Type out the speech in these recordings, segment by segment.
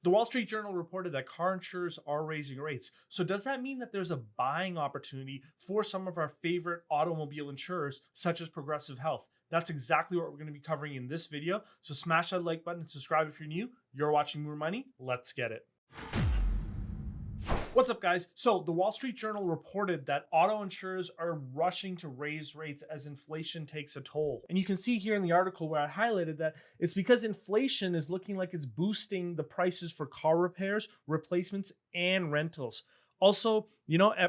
The Wall Street Journal reported that car insurers are raising rates. So does that mean that there's a buying opportunity for some of our favorite automobile insurers, such as Progressive Health? That's exactly what we're going to be covering in this video. So smash that like button and subscribe if you're new. You're watching More Money. Let's get it. What's up, guys? So the Wall Street Journal reported that auto insurers are rushing to raise rates as inflation takes a toll. And you can see here in the article where I highlighted that it's because inflation is looking like it's boosting the prices for car repairs, replacements, and rentals. Also,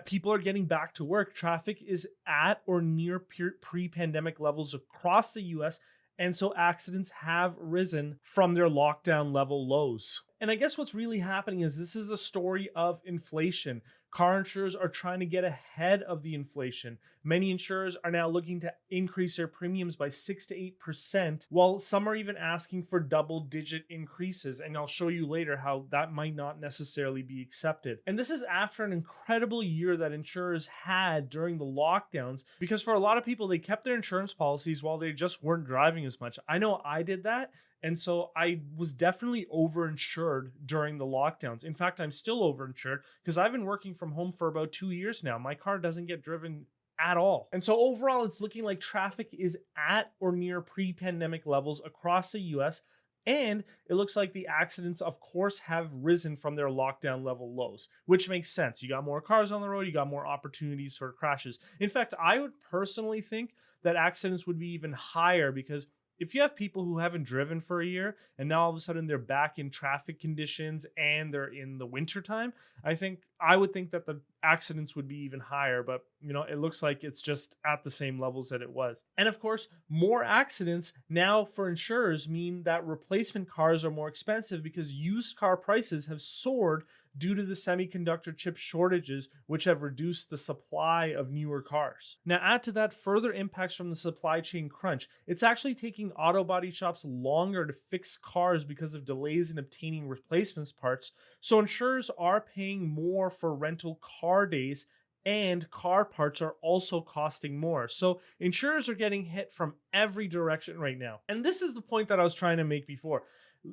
people are getting back to work. Traffic is at or near pre-pandemic levels across the US, and so accidents have risen from their lockdown level lows. And I guess what's really happening is this is a story of inflation. Car insurers are trying to get ahead of the inflation. Many insurers are now looking to increase their premiums by 6 to 8%, while some are even asking for double-digit increases. And I'll show you later how that might not necessarily be accepted. And this is after an incredible year that insurers had during the lockdowns, because for a lot of people, they kept their insurance policies while they just weren't driving as much. I know I did that. And so I was definitely overinsured during the lockdowns. In fact, I'm still overinsured because I've been working from home for about 2 years now. My car doesn't get driven at all. And so overall, it's looking like traffic is at or near pre-pandemic levels across the US. And it looks like the accidents, of course, have risen from their lockdown level lows, which makes sense. You got more cars on the road, you got more opportunities for crashes. In fact, I would personally think that accidents would be even higher because if you have people who haven't driven for a year and now all of a sudden they're back in traffic conditions and they're in the wintertime, I would think that the accidents would be even higher, but it looks like it's just at the same levels that it was. And of course, more accidents now for insurers mean that replacement cars are more expensive because used car prices have soared due to the semiconductor chip shortages, which have reduced the supply of newer cars. Now, add to that further impacts from the supply chain crunch. It's actually taking auto body shops longer to fix cars because of delays in obtaining replacement parts. So insurers are paying more for rental car days, and car parts are also costing more. So insurers are getting hit from every direction right now. And this is the point that I was trying to make before.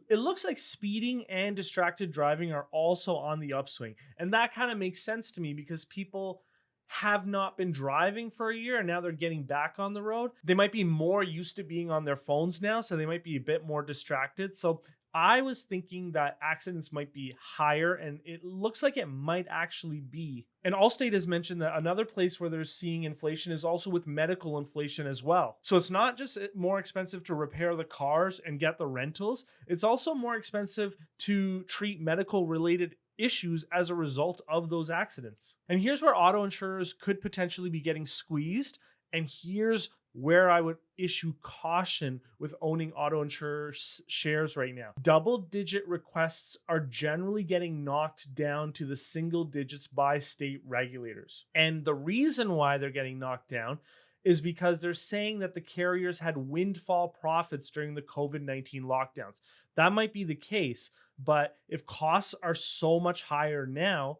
It looks like speeding and distracted driving are also on the upswing. And that kind of makes sense to me because people have not been driving for a year and now they're getting back on the road. They might be more used to being on their phones now, so they might be a bit more distracted. So I was thinking that accidents might be higher, and it looks like it might actually be. And Allstate has mentioned that another place where they're seeing inflation is also with medical inflation as well. So it's not just more expensive to repair the cars and get the rentals, it's also more expensive to treat medical related issues as a result of those accidents. And here's where auto insurers could potentially be getting squeezed. And here's where I would issue caution with owning auto insurers shares right now. Double-digit requests are generally getting knocked down to the single digits by state regulators. And the reason why they're getting knocked down is because they're saying that the carriers had windfall profits during the COVID-19 lockdowns. That might be the case, but if costs are so much higher now,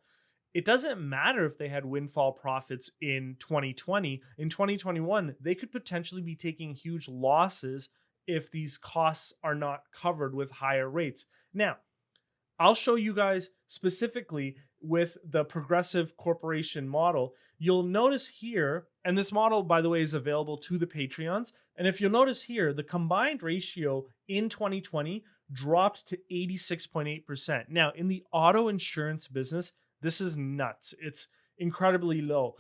it doesn't matter if they had windfall profits in 2020. In 2021, they could potentially be taking huge losses if these costs are not covered with higher rates. Now, I'll show you guys specifically with the Progressive Corporation model. You'll notice here, and this model, by the way, is available to the Patreons. And if you'll notice here, the combined ratio in 2020 dropped to 86.8%. Now, in the auto insurance business, this is nuts. It's incredibly low.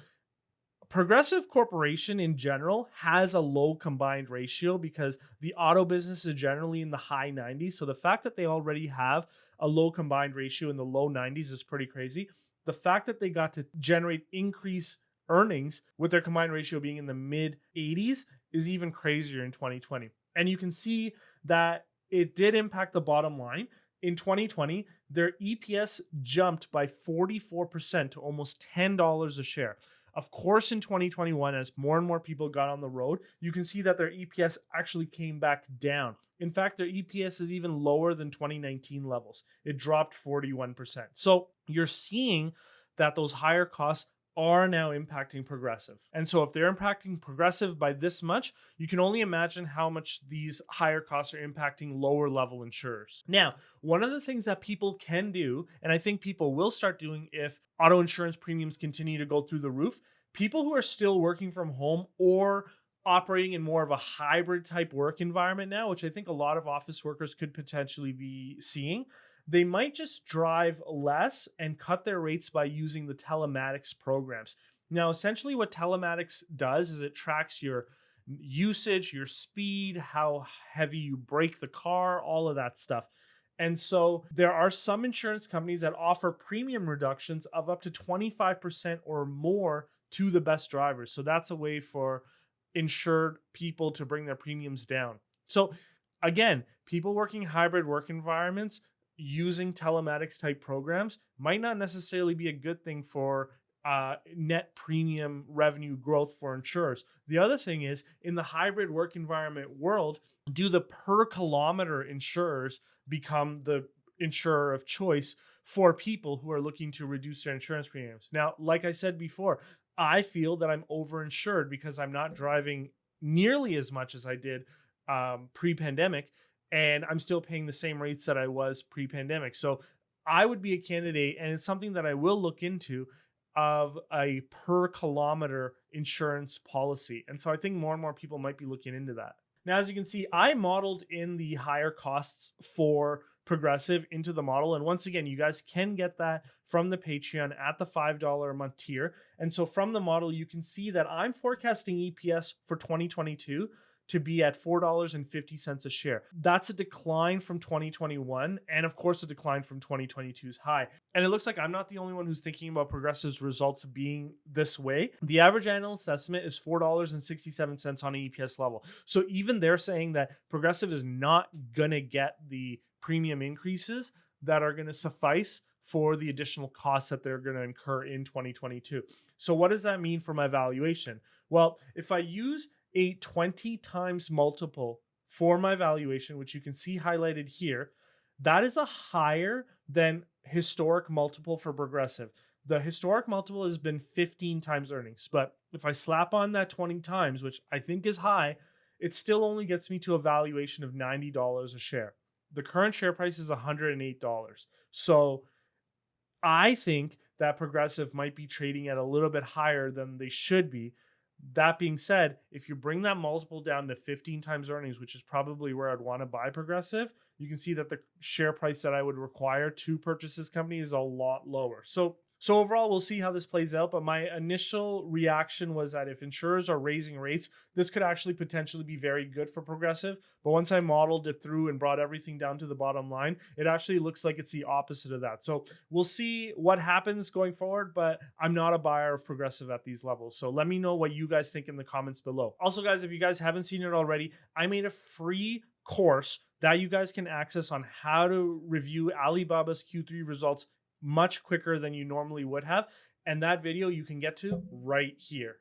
Progressive Corporation in general has a low combined ratio because the auto business is generally in the high 90s. So the fact that they already have a low combined ratio in the low 90s is pretty crazy. The fact that they got to generate increased earnings with their combined ratio being in the mid 80s is even crazier in 2020. And you can see that it did impact the bottom line. In 2020, their EPS jumped by 44% to almost $10 a share. Of course, in 2021, as more and more people got on the road, you can see that their EPS actually came back down. In fact, their EPS is even lower than 2019 levels. It dropped 41%. So you're seeing that those higher costs are now impacting Progressive. And so if they're impacting Progressive by this much, you can only imagine how much these higher costs are impacting lower level insurers. Now, one of the things that people can do, and I think people will start doing if auto insurance premiums continue to go through the roof, people who are still working from home or operating in more of a hybrid type work environment now, which I think a lot of office workers could potentially be seeing, they might just drive less and cut their rates by using the telematics programs. Now, essentially what telematics does is it tracks your usage, your speed, how heavy you brake the car, all of that stuff. And so there are some insurance companies that offer premium reductions of up to 25% or more to the best drivers. So that's a way for insured people to bring their premiums down. So again, people working hybrid work environments using telematics type programs might not necessarily be a good thing for net premium revenue growth for insurers. The other thing is, in the hybrid work environment world, do the per kilometer insurers become the insurer of choice for people who are looking to reduce their insurance premiums? Now, like I said before, I feel that I'm overinsured because I'm not driving nearly as much as I did pre-pandemic, and I'm still paying the same rates that I was pre-pandemic. So I would be a candidate, and it's something that I will look into, of a per kilometer insurance policy. And so I think more and more people might be looking into that. Now, as you can see, I modeled in the higher costs for Progressive into the model. And once again, you guys can get that from the Patreon at the $5 a month tier. And so from the model, you can see that I'm forecasting EPS for 2022 to be at $4.50 a share. That's a decline from 2021, and of course a decline from 2022's high. And it looks like I'm not the only one who's thinking about Progressive's results being this way. The average analyst estimate is $4.67 on an EPS level. So even they're saying that Progressive is not gonna get the premium increases that are gonna suffice for the additional costs that they're gonna incur in 2022. So what does that mean for my valuation? Well, if I use a 20 times multiple for my valuation, which you can see highlighted here, that is a higher than historic multiple for Progressive. The historic multiple has been 15 times earnings, but if I slap on that 20 times, which I think is high, it still only gets me to a valuation of $90 a share. The current share price is $108. So I think that Progressive might be trading at a little bit higher than they should be. That being said, if you bring that multiple down to 15 times earnings, which is probably where I'd want to buy Progressive, you can see that the share price that I would require to purchase this company is a lot lower. So overall, we'll see how this plays out. But my initial reaction was that if insurers are raising rates, this could actually potentially be very good for Progressive. But once I modeled it through and brought everything down to the bottom line, it actually looks like it's the opposite of that. So we'll see what happens going forward, but I'm not a buyer of Progressive at these levels. So let me know what you guys think in the comments below. Also, guys, if you guys haven't seen it already, I made a free course that you guys can access on how to review Alibaba's Q3 results much quicker than you normally would have. And that video you can get to right here.